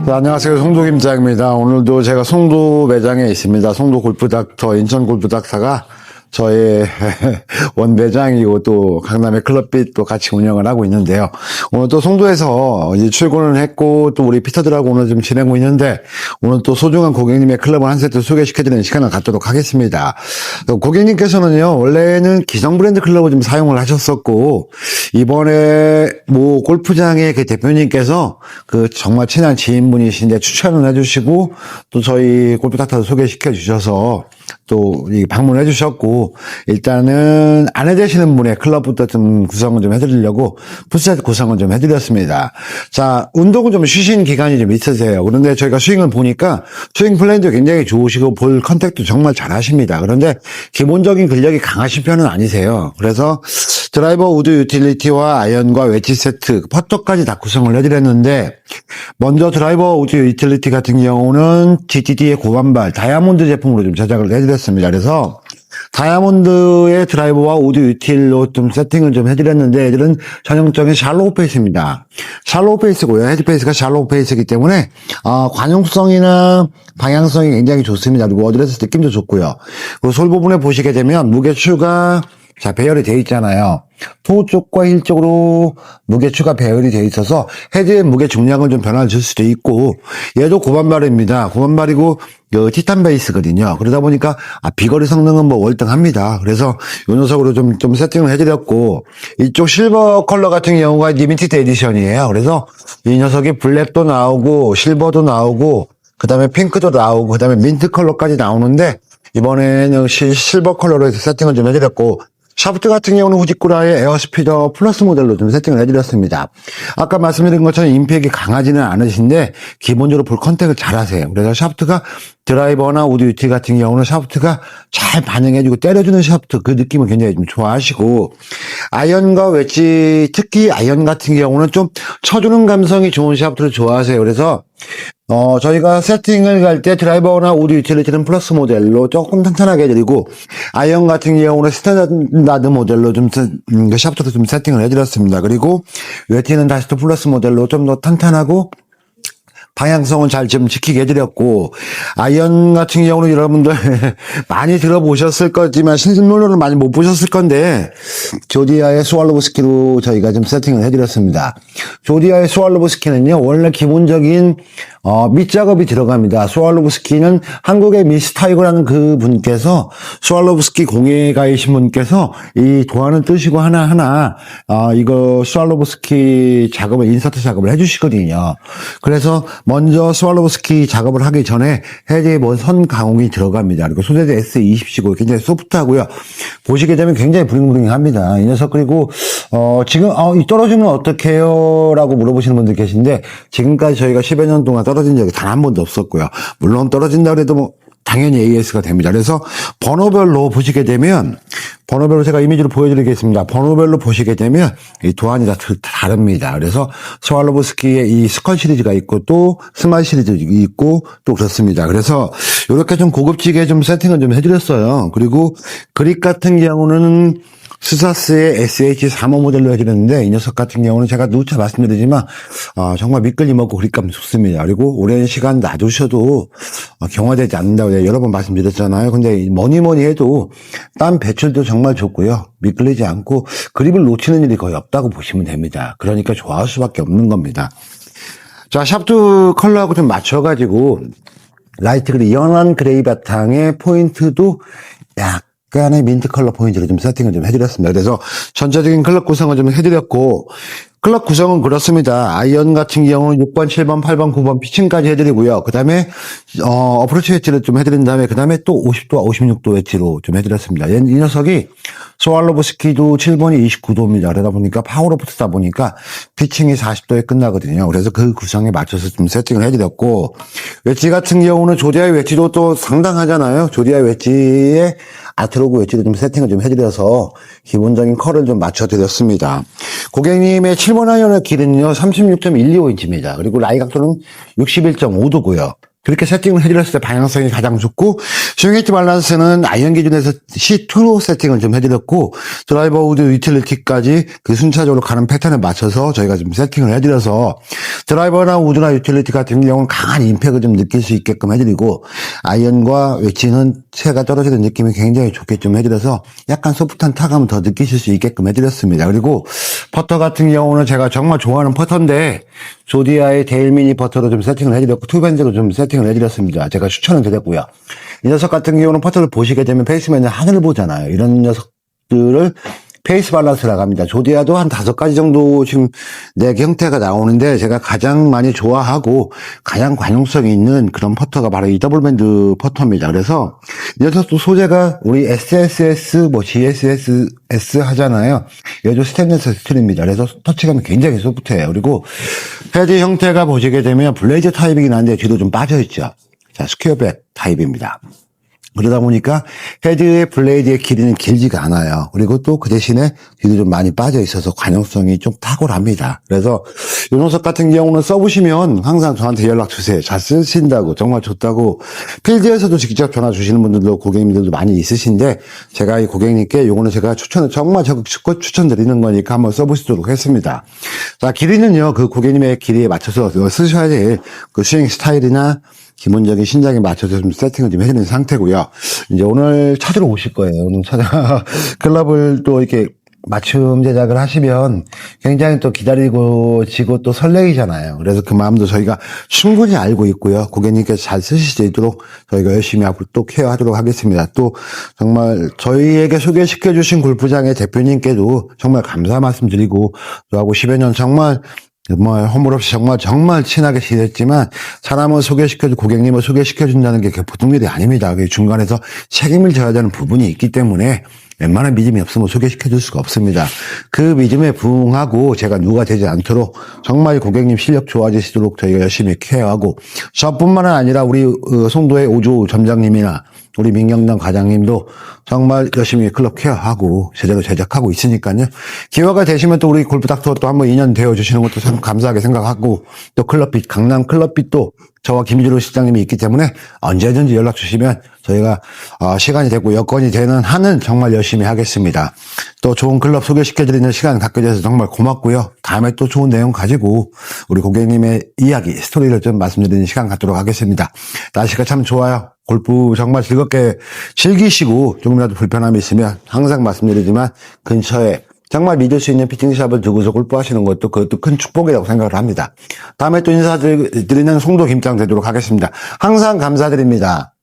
네, 안녕하세요. 송도 김장입니다. 오늘도 제가 송도 매장에 있습니다. 송도 골프닥터, 인천 골프닥터가 저의 원 매장이고 또 강남의 클럽빛 또 같이 운영을 하고 있는데요. 오늘 또 송도에서 이제 출근을 했고 또 우리 피터들하고 오늘 좀 지내고 있는데 오늘 또 소중한 고객님의 클럽을 한 세트 소개시켜드리는 시간을 갖도록 하겠습니다. 고객님께서는요, 원래는 기성 브랜드 클럽을 좀 사용을 하셨었고 이번에 뭐 골프장의 그 대표님께서 그 정말 친한 지인분이신데 추천을 해주시고 또 저희 골프닥터도 소개시켜 주셔서 또 방문해 주셨고 일단은 아내 되시는 분의 클럽부터 좀 구성을 좀 해드리려고 풋셋 구성을 좀 해드렸습니다. 자, 운동은 좀 쉬신 기간이 좀 있으세요. 그런데 저희가 스윙을 보니까 스윙 플랜도 굉장히 좋으시고 볼 컨택도 정말 잘하십니다. 그런데 기본적인 근력이 강하신 편은 아니세요. 그래서 드라이버 우드 유틸리티와 아이언과 웨지 세트, 퍼터까지 다 구성을 해드렸는데 먼저 드라이버 우드 유틸리티 같은 경우는 GTD의 고반발 다이아몬드 제품으로 좀 제작을 해드렸습니다. 그래서 다이아몬드의 드라이버와 우드 유틸로 좀 세팅을 좀 해드렸는데 애들은 전형적인 샬로우 페이스입니다. 샬로우 페이스고요. 헤드 페이스가 샬로우 페이스이기 때문에 관용성이나 방향성이 굉장히 좋습니다. 그리고 어드레스 느낌도 좋고요. 그리고 솔 부분에 보시게 되면 무게추가 자, 배열이 되어 있잖아요. 토 쪽과 힐 쪽으로 무게추가 배열이 되어 있어서 헤드의 무게 중량을 좀 변화를 줄 수도 있고, 얘도 고반발입니다. 고반발이고, 티탄 베이스거든요. 그러다 보니까, 비거리 성능은 뭐 월등합니다. 그래서 이 녀석으로 좀 세팅을 해드렸고, 이쪽 실버 컬러 같은 경우가 리미티드 에디션이에요. 그래서 이 녀석이 블랙도 나오고, 실버도 나오고, 그 다음에 핑크도 나오고, 그 다음에 민트 컬러까지 나오는데, 이번에는 실버 컬러로 해서 세팅을 좀 해드렸고, 샤프트 같은 경우는 후지쿠라의 에어스피더 플러스 모델로 좀 세팅을 해드렸습니다. 아까 말씀드린 것처럼 임팩이 강하지는 않으신데 기본적으로 볼 컨택을 잘 하세요. 그래서 샤프트가 드라이버나 우드 유티 같은 경우는 샤프트가 잘 반응해주고 때려주는 샤프트 그 느낌을 굉장히 좀 좋아하시고 아이언과 웨지 특히 아이언 같은 경우는 좀 쳐주는 감성이 좋은 샤프트를 좋아하세요. 그래서 저희가 세팅을 갈 때 드라이버나 우드 유틸리티는 플러스 모델로 조금 탄탄하게 해드리고, 아이언 같은 경우는 스탠다드 모델로 샤프트로 좀 세팅을 해드렸습니다. 그리고 웨티는 다시 또 플러스 모델로 좀 더 탄탄하고, 방향성은 잘 좀 지키게 해드렸고, 아이언 같은 경우는 여러분들 많이 들어보셨을 거지만 신물로는 많이 못 보셨을 건데 조디아의 스왈로브스키로 저희가 좀 세팅을 해드렸습니다. 조디아의 스왈로브스키는요 원래 기본적인 밑작업이 들어갑니다. 스왈로브스키는 한국의 미스 타이거라는 그 분께서 스왈로브스키 공예가이신 분께서 이 도안을 뜨시고 하나하나 이거 스왈로브스키 작업을 인서트 작업을 해주시거든요. 그래서 먼저 스왈로브스키 작업을 하기 전에 헤드에 선 가공이 들어갑니다. 그리고 소재도 S20이고 굉장히 소프트하고요. 보시게 되면 굉장히 브링브링합니다. 이 녀석. 그리고 지금 이 떨어지면 어떡해요? 라고 물어보시는 분들 계신데 지금까지 저희가 10여 년 동안 떨어진 적이 단 한 번도 없었고요. 물론 떨어진다 그래도 뭐 당연히 AS가 됩니다. 그래서 번호별로 보시게 되면 번호별로 제가 이미지로 보여드리겠습니다. 번호별로 보시게 되면 이 도안이 다 다릅니다. 그래서 스왈로브스키의 이 스컬 시리즈가 있고 또 스마일 시리즈 있고 또 그렇습니다. 그래서 이렇게 좀 고급지게 좀 세팅을 좀 해드렸어요. 그리고 그립 같은 경우는 스사스의 SH35 모델로 해드렸는데 이 녀석 같은 경우는 제가 누차 말씀드리지만 정말 미끌림 없고 그립감이 좋습니다. 그리고 오랜 시간 놔두셔도 경화되지 않는다고 여러 번 말씀드렸잖아요. 근데 뭐니 해도 땀 배출도 정말 좋고요. 미끌리지 않고 그립을 놓치는 일이 거의 없다고 보시면 됩니다. 그러니까 좋아할 수밖에 없는 겁니다. 자, 샤프트 컬러하고 좀 맞춰가지고 라이트 그레이, 연한 그레이 바탕의 포인트도 약간의 민트 컬러 포인트로 좀 세팅을 좀 해드렸습니다. 그래서 전체적인 클럽 구성을 좀 해드렸고, 클럽 구성은 그렇습니다. 아이언 같은 경우는 6번, 7번, 8번, 9번 피칭까지 해드리고요. 그 다음에, 어프로치 웨지를 좀 해드린 다음에, 그 다음에 또 50도, 56도 웨지로 좀 해드렸습니다. 이 녀석이 스왈로브스키도 7번이 29도입니다. 그러다 보니까 파워로프트다 보니까 피칭이 40도에 끝나거든요. 그래서 그 구성에 맞춰서 좀 세팅을 해드렸고, 웨지 같은 경우는 조디아의 웨지도 또 상당하잖아요. 조디아의 웨지에 아트로그 웨지를 좀 세팅을 좀 해드려서 기본적인 컬을 좀 맞춰드렸습니다. 고객님의 7번 아이언의 길은요 36.125인치입니다. 그리고 라이 각도는 61.5도고요. 그렇게 세팅을 해드렸을 때 방향성이 가장 좋고, 스윙 웨이트 밸런스는 아이언 기준에서 C2로 세팅을 좀 해드렸고, 드라이버 우드 유틸리티까지 그 순차적으로 가는 패턴에 맞춰서 저희가 좀 세팅을 해드려서, 드라이버나 우드나 유틸리티 같은 경우는 강한 임팩을 좀 느낄 수 있게끔 해드리고, 아이언과 웨지는 체가 떨어지는 느낌이 굉장히 좋게 좀 해드려서 약간 소프트한 타감을 더 느끼실 수 있게끔 해드렸습니다. 그리고 퍼터 같은 경우는 제가 정말 좋아하는 퍼터인데, 조디아의 데일 미니 퍼터로 좀 세팅을 해드렸고, 투밴드로 좀 세팅을 해드렸습니다. 제가 추천을 드렸고요. 이 녀석 같은 경우는 퍼터를 보시게 되면 페이스맨은 하늘을 보잖아요. 이런 녀석들을 페이스 밸런스라고 합니다. 조디아도 한 5가지 정도 지금 넥 형태가 나오는데, 제가 가장 많이 좋아하고 가장 관용성이 있는 그런 퍼터가 바로 이 더블밴드 퍼터입니다. 그래서 이 녀석도 소재가 우리 SSS, GSS 하잖아요. 얘도 스테인리스 스틸입니다. 그래서 터치감이 굉장히 소프트해요. 그리고 헤드 형태가 보시게 되면 블레이즈 타입이긴 한데 뒤로 좀 빠져있죠. 자, 스퀘어백 타입입니다. 그러다 보니까 헤드의 블레이드의 길이는 길지가 않아요. 그리고 또 그 대신에 뒤도 좀 많이 빠져 있어서 관용성이 좀 탁월합니다. 그래서 이 녀석 같은 경우는 써보시면 항상 저한테 연락 주세요. 잘 쓰신다고, 정말 좋다고. 필드에서도 직접 전화 주시는 분들도 고객님들도 많이 있으신데, 제가 이 고객님께 요거는 제가 정말 적극 추천드리는 거니까 한번 써보시도록 했습니다. 자, 길이는요, 그 고객님의 길이에 맞춰서 쓰셔야 될 그 스윙 스타일이나 기본적인 신장에 맞춰서 좀 세팅을 좀 해드리는 상태고요. 이제 오늘 찾으러 오실 거예요. 오늘 클럽을 또 이렇게 맞춤 제작을 하시면 굉장히 또 기다리고 지고 또 설레이잖아요. 그래서 그 마음도 저희가 충분히 알고 있고요. 고객님께서 잘 쓰실 수 있도록 저희가 열심히 앞으로 또 케어하도록 하겠습니다. 또 정말 저희에게 소개시켜 주신 골프장의 대표님께도 정말 감사 말씀드리고, 저하고 10여 년 정말 허물없이 정말 친하게 지냈지만, 사람을 소개시켜주, 고객님을 소개시켜준다는 게 보통 일이 아닙니다. 그 중간에서 책임을 져야 되는 부분이 있기 때문에 웬만한 믿음이 없으면 소개시켜줄 수가 없습니다. 그 믿음에 부응하고 제가 누가 되지 않도록 정말 고객님 실력 좋아지시도록 저희가 열심히 케어하고, 저뿐만 아니라 우리 송도의 오조 점장님이나 우리 민경당 과장님도 정말 열심히 클럽 케어하고 제대로 제작하고 있으니까요. 기회가 되시면 또 우리 골프닥터 또 한번 인연 되어주시는 것도 참 감사하게 생각하고, 또 클럽빛, 강남 클럽빛도 저와 김주로 실장님이 있기 때문에 언제든지 연락 주시면 저희가 시간이 되고 여건이 되는 한은 정말 열심히 하겠습니다. 또 좋은 클럽 소개시켜드리는 시간 갖게 돼서 정말 고맙고요. 다음에 또 좋은 내용 가지고 우리 고객님의 이야기, 스토리를 좀 말씀드리는 시간 갖도록 하겠습니다. 날씨가 참 좋아요. 골프 정말 즐겁게 즐기시고, 조금이라도 불편함이 있으면 항상 말씀드리지만 근처에 정말 믿을 수 있는 피팅샵을 두고서 골프하시는 것도 그것도 큰 축복이라고 생각을 합니다. 다음에 또 인사드리는 송도 김장 되도록 하겠습니다. 항상 감사드립니다.